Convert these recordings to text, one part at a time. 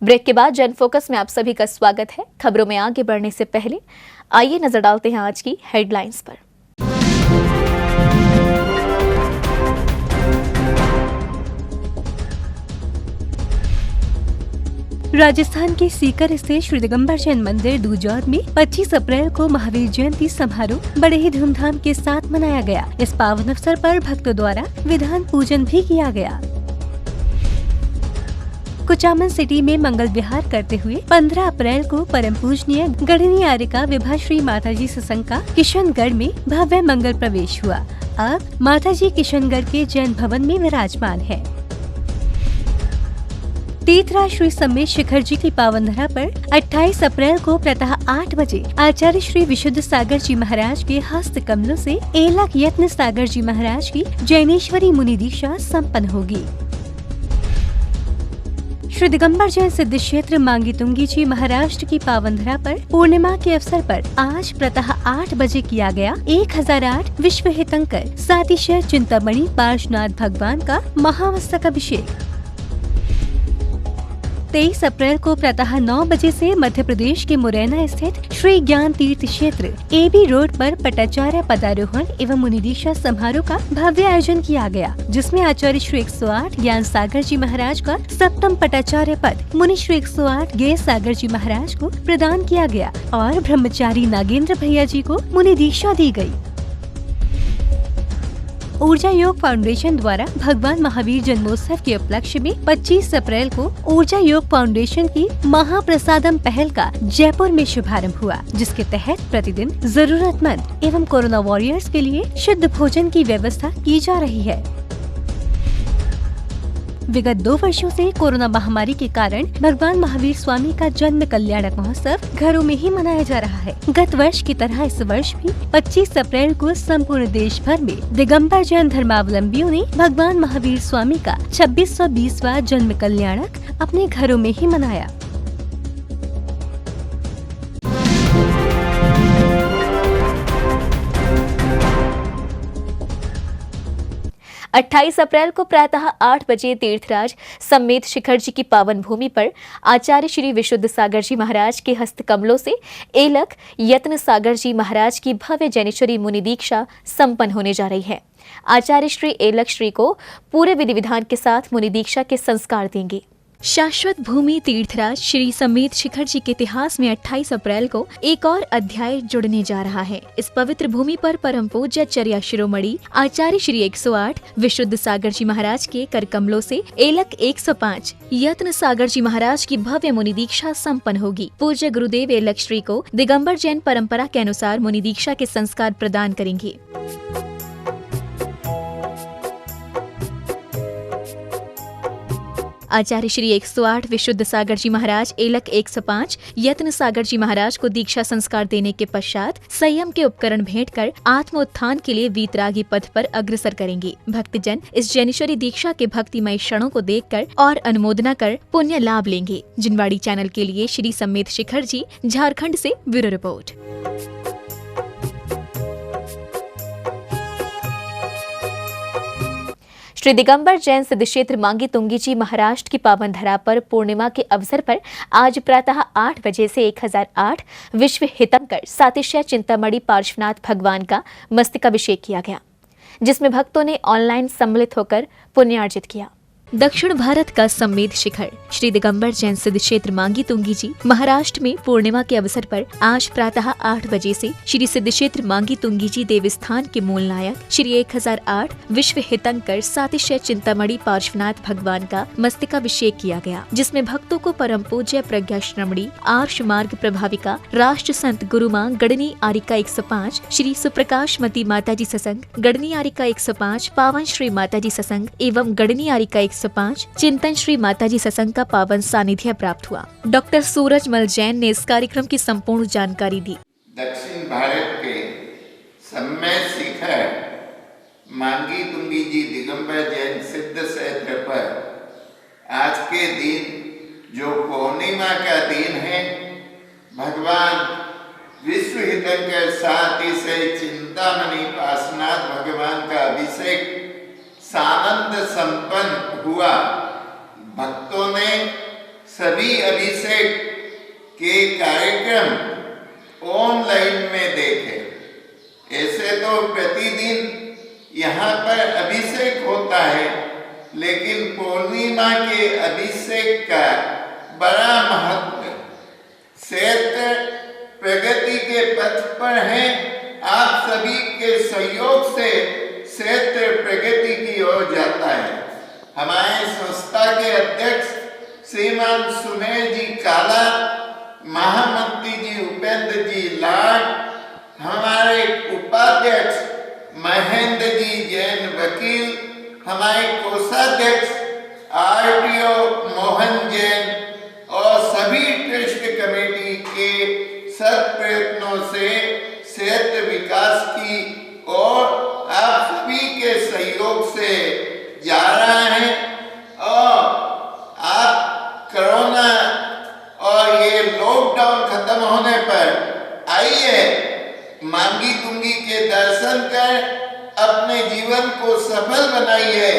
Break के बाद जन फोकस में आप सभी का स्वागत है। खबरों में आगे बढ़ने से पहले आइए नजर डालते हैं आज की हेडलाइंस पर। राजस्थान के सीकर स्थित श्री दिगंबर जैन मंदिर दूजौद में 25 अप्रैल को महावीर जयंती समारोह बड़े ही धूमधाम के साथ मनाया गया। इस पावन अवसर पर भक्तों द्वारा विधान पूजन भी किया गया। कुचामन सिटी में मंगल विहार करते हुए 15 अप्रैल को परम पूजनीय गढ़नी आर्यिका विभाश्री माताजी सत्संग का किशनगढ़ में भव्य मंगल प्रवेश हुआ। अब माताजी किशनगढ़ के जैन भवन में विराजमान है। तीर्थराज श्री समेत शिखर जी की पावन धरा पर 28 अप्रैल को प्रातः 8 बजे आचार्य श्री विशुद्ध सागर जी महाराज के हस्त कमलों से 1 लाख यत्न सागर जी महाराज की जैनेश्वरी मुनि दीक्षा संपन्न होगी। श्री दिगंबर जैन सिद्ध क्षेत्र मांगी तुंगी जी महाराष्ट्र की पावन धरा पर पूर्णिमा के अवसर पर आज प्रातः 8 बजे किया गया 1008 विश्व हितंकर सातिशय चिंतामणि पार्श्वनाथ भगवान का महामस्तक अभिषेक। 23 अप्रैल को प्रातः 9 बजे से मध्य प्रदेश के मुरैना स्थित श्री ज्ञान तीर्थ क्षेत्र एबी रोड पर पटाचार्य पदारोहण एवं मुनि दीक्षा समारोह का भव्य आयोजन किया गया, जिसमें आचार्य श्री 108 ज्ञान सागर जी महाराज का सप्तम पटाचार्य पद मुनि श्री 108 गे सागर जी महाराज को प्रदान किया गया और ब्रह्मचारी नागेंद्र भैया जी को मुनि दीक्षा दी गयी। ऊर्जा योग फाउंडेशन द्वारा भगवान महावीर जन्मोत्सव के उपलक्ष्य में 25 अप्रैल को ऊर्जा योग फाउंडेशन की महाप्रसादम पहल का जयपुर में शुभारंभ हुआ, जिसके तहत प्रतिदिन जरूरतमंद एवं कोरोना वॉरियर्स के लिए शुद्ध भोजन की व्यवस्था की जा रही है। विगत 2 वर्षों से कोरोना महामारी के कारण भगवान महावीर स्वामी का जन्म कल्याणक महोत्सव घरों में ही मनाया जा रहा है। गत वर्ष की तरह इस वर्ष भी 25 अप्रैल को संपूर्ण देश भर में दिगंबर जैन धर्मावलंबियों ने भगवान महावीर स्वामी का 2620वां जन्म कल्याणक अपने घरों में ही मनाया। अट्ठाईस अप्रैल को प्रातः 8 बजे तीर्थराज समेत शिखर जी की पावन भूमि पर आचार्य श्री विशुद्ध सागर जी महाराज के हस्त कमलों से 1 लाख यत्न सागर जी महाराज की भव्य जैनेश्वरी मुनि दीक्षा संपन्न होने जा रही है। आचार्य श्री 1 लाख श्री को पूरे विधि विधान के साथ मुनि दीक्षा के संस्कार देंगे। शाश्वत भूमि तीर्थराज श्री समेत शिखर जी के इतिहास में 28 अप्रैल को एक और अध्याय जुड़ने जा रहा है। इस पवित्र भूमि पर परम पूज्य चर्या शिरोमणि आचार्य श्री 108 विशुद्ध सागर जी महाराज के कर कमलों से 1,105 यत्न सागर जी महाराज की भव्य मुनि दीक्षा संपन्न होगी। पूज्य गुरुदेव 1 लाख श्री को दिगंबर जैन परंपरा के अनुसार मुनि दीक्षा के संस्कार प्रदान करेंगे। आचार्य श्री 108 विशुद्ध सागर जी महाराज 1,105 यत्न सागर जी महाराज को दीक्षा संस्कार देने के पश्चात संयम के उपकरण भेंट कर आत्मोत्थान के लिए वीतरागी पथ पर अग्रसर करेंगे। भक्तजन इस जैनेश्वरी दीक्षा के भक्तिमय क्षणों को देखकर और अनुमोदना कर पुण्य लाभ लेंगे। जिनवाड़ी चैनल के लिए श्री समेत शिखर जी, झारखंड से ब्यूरो रिपोर्ट। श्री दिगंबर जैन सिद्ध क्षेत्र मांगी तुंगी जी महाराष्ट्र की पावन धरा पर पूर्णिमा के अवसर पर आज प्रातः 8 बजे से 1008 विश्व हितंकर सातिशय चिंतामणि पार्श्वनाथ भगवान का मस्तकाभिषेक किया गया, जिसमें भक्तों ने ऑनलाइन सम्मिलित होकर पुण्यार्जित किया। दक्षिण भारत का समेत शिखर श्री दिगंबर जैन सिद्ध क्षेत्र मांगी तुंगी जी महाराष्ट्र में पूर्णिमा के अवसर पर आज प्रातः 8 बजे से श्री सिद्ध क्षेत्र मांगी तुंगी जी देवस्थान के मूल नायक श्री 1008 विश्व हितंकर सातिशय चिंतामणि पार्श्वनाथ भगवान का मस्तकाभिषेक किया गया, जिसमें भक्तों को परम पूज्य प्रज्ञा श्रमणी आर्ष मार्ग प्रभाविका राष्ट्र संत गुरु मां गढ़नी आर्यिका 105 श्री सुप्रकाशमती माताजी सत्संग, गढ़नी आर्यिका 105 पावन श्री माताजी सत्संग एवं गढ़नी आर्यिका 105 चिंतन श्री माताजी सत्संग का पावन सानिध्य प्राप्त हुआ। डॉक्टर सूरजमल जैन ने इस कार्यक्रम की संपूर्ण जानकारी दी। दक्षिण भारत के सम्मेद शिखर मांगी तुंगी जी दिगंबर जैन सिद्ध क्षेत्र पर आज के दिन जो पूर्णिमा का दिन है, भगवान विश्व हितंकर सातिशय चिंतामणि पार्श्वनाथ भगवान का अभिषेक सानंद संपन्न हुआ। भक्तों ने सभी अभिषेक के कार्यक्रम ऑनलाइन में देखें। ऐसे तो प्रतिदिन यहाँ पर अभिषेक होता है, लेकिन पूर्णिमा के अभिषेक का बड़ा महत्व है। क्षेत्र प्रगति के पथ पर है। आप सभी के सहयोग से क्षेत्र प्रगति की ओर जाता है। हमारे संस्था के अध्यक्ष श्रीमान सुमेर जी काला, महामंत्री जी उपेंद्र जी लाड, हमारे उपाध्यक्ष महेंद्र जी जैन वकील, हमारे कोषाध्यक्ष आरटीओ मोहन जैन और सभी ट्रस्ट कमेटी के सब प्रयत्नों से क्षेत्र विकास की और आप सभी के सहयोग से जा रहा है। और आप कोरोना और ये लॉकडाउन खत्म होने पर आइए मांगी तुंगी के दर्शन कर अपने जीवन को सफल बनाइए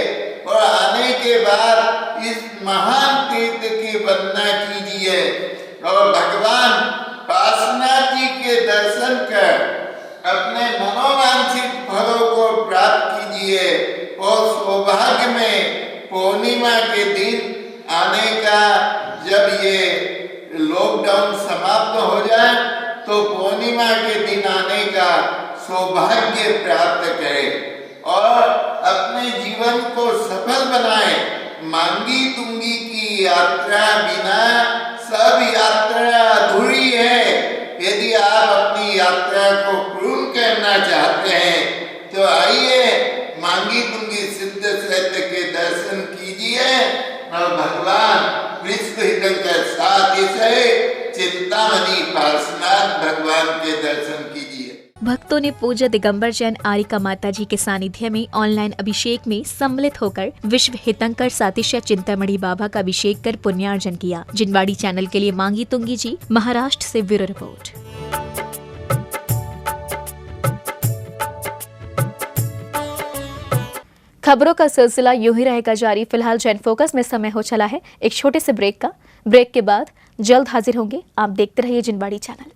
और आने के बाद इस महान तीर्थ की वंदना कीजिए और भगवान पार्श्वनाथ जी के दर्शन कर अपने मनोवांछित फलों को प्राप्त कीजिए और सौभाग्य में पूर्णिमा के दिन आने का, जब ये लॉकडाउन समाप्त हो जाए तो पूर्णिमा के दिन आने का सौभाग्य प्राप्त करें और अपने जीवन को सफल बनाए। मांगी तुंगी की यात्रा बिना सब यात्रा अधूरी है। यदि आप अपनी यात्रा को पूर्ण करना चाहते हैं तो आइए मांगी तुंगी सिद्ध क्षेत्र के दर्शन कीजिए और भगवान विश्व हितंकर साथ ही से चिंतामणि पार्श्वनाथ भगवान के दर्शन कीजिए। भक्तों ने पूज्य दिगंबर जैन आरिका माता जी के सानिध्य में ऑनलाइन अभिषेक में सम्मिलित होकर विश्व हितंकर सातिशय चिंतामणि बाबा का अभिषेक कर पुण्यार्जन किया। जिनवाड़ी चैनल के लिए मांगी तुंगी जी, महाराष्ट्र से ब्यूरो रिपोर्ट। खबरों का सिलसिला यूं ही रहेगा जारी। फिलहाल जैन फोकस में समय हो चला है एक छोटे से ब्रेक का। ब्रेक के बाद जल्द हाजिर होंगे। आप देखते रहिए जिनवाड़ी चैनल।